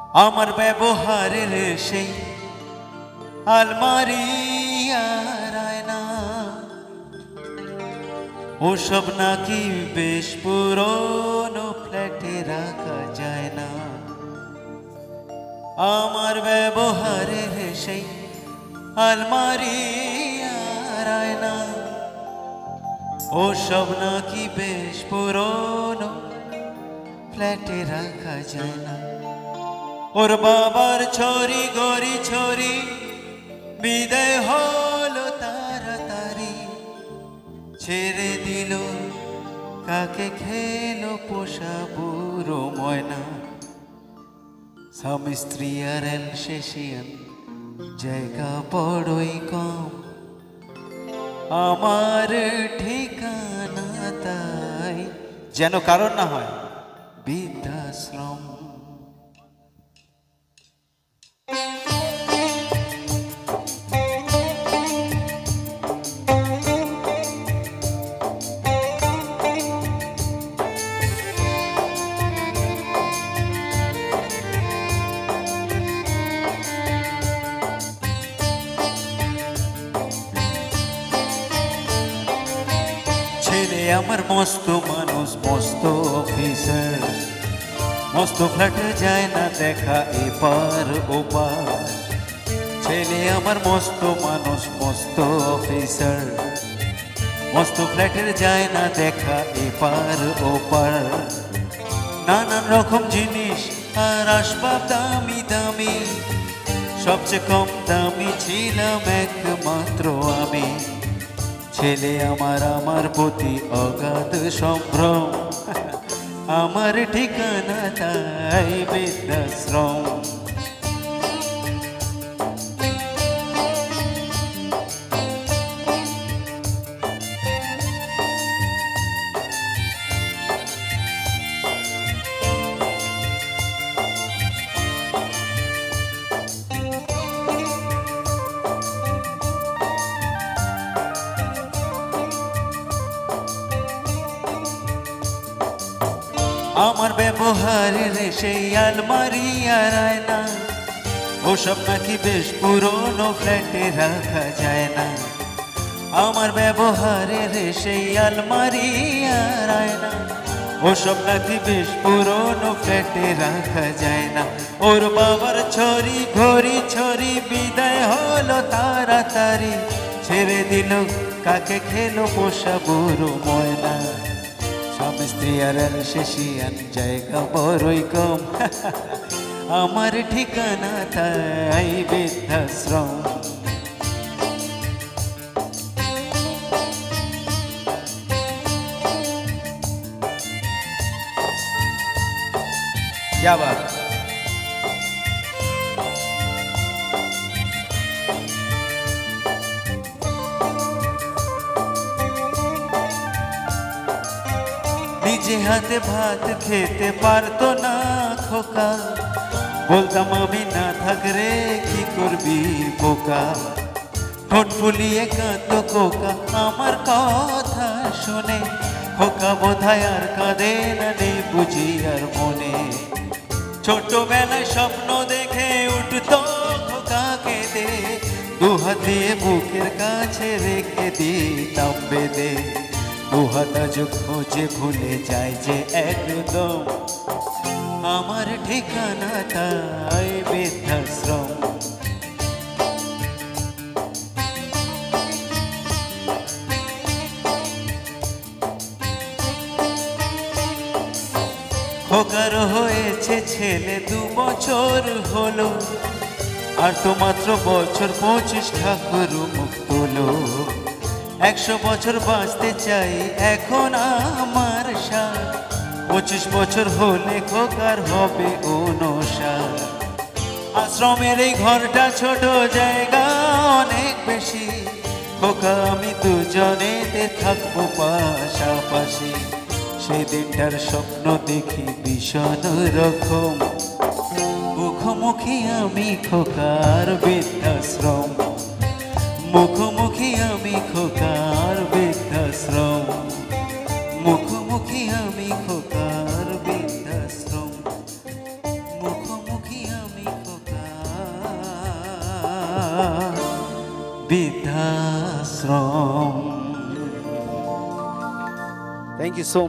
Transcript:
আমার ব্যবহারের সেই আলমারি আর আয়না ওসব নাকি বেশ পুরনো ফ্ল্যাটে রাখা যায় না। আমার ব্যবহারের সেই আলমারি আর আয়না ওসব নাকি বেশ পুরনো ফ্ল্যাটে রাখা যায় না। ওর বাবার ছড়ি গড়ি ছড়ি বিদায় হলো তাড়াতাড়ি, ছেড়ে দিল কাকে খেলো পোষা বুড়ো ময়না। স্বামী স্ত্রী আর শেষিয়ান জায়গা বড়ই কম, আমার ঠিকানা তাই যেন কারণ না হয় বৃদ্ধাশ্রম। ছেলে আমার মস্ত মানুষ, মস্ত অফিসার, মস্ত ফ্ল্যাটে যায় না দেখা এপার ওপার। ছেলে আমার মস্ত মানুষ, মস্ত অফিসার, মস্ত ফ্ল্যাটের যায় না দেখা এপার ওপার। নানান রকম জিনিস আর আসবাব দামি দামি, সবচেয়ে কম দামি ছিলাম একমাত্র আমি। ছেলে আমার আমার প্রতি অগাধ সম্ভ্রম, আমার ঠিকানা তাই বৃদ্ধাশ্রম। আমার ব্যবহারের সেই আলমারি আর আয়না ওসব নাকি বেশ পুরনো ফ্ল্যাটে রাখা যায় না। আমার ব্যবহারের সেই আলমারি আর আয়না ওসব নাকি বেশ পুরনো ফ্ল্যাটে রাখা যায় না। ওর বাবার ছড়ি ঘড়ি ছড়ি বিদায় হলো তাড়াতাড়ি, ছেড়ে দিল কাকে খেলো পোষা বুড়ো ময়না। স্বামী স্ত্রী আর শেষিয়ান জায়গা বড়ই কম, আমার ঠিকানা তাই বৃদ্ধাশ্রম। क्या बात। নিজে হাতে ভাত খেতে পারতো না খোকা, বলতাম আমি না থাকরে কি করবি বোকা। ঠোঁট ফুলিয়ে কাঁদতো খোকা আমার কথা শুনে, খোকা বোধহয় আর কাঁদে না নেই বুঝি আর মনে। ছোটবেলায় স্বপ্ন দেখে উঠতো খোকা কেঁদে, দুহাত দিয়ে বুকের কাছে রেখে দিতাম বেঁধে। দুহাত আজ খোঁজে ভুলে যায় যে একদম, আমার ঠিকানা তাই বৃদ্ধাশ্রম। খোকার হয়েছে ছেলে 2 বছর হলো, আর তো মাত্র বছর 25 ঠাকুর মুখ তোলো। 100 বছর বাঁচতে চাই এখন আমার সাথ, 25 বছর হলে খোকার হবে 59। আশ্রমের এই ঘরটা ছোট, জায়গা অনেক বেশি, খোকা আমি দুজনেতে থাকবো পাশাপাশি। সেই দিনটার স্বপ্ন দেখি ভীষণ রকম, মুখোমুখি আমি খোকার বৃদ্ধাশ্রম। মুখোমুখি আমি খোকার বৃদ্ধাশ্রম, মুখোমুখি আমি খোকার বৃদ্ধাশ্রম, মুখোমুখি আমি। বৃদ্ধাশ্রম। Thank you so much.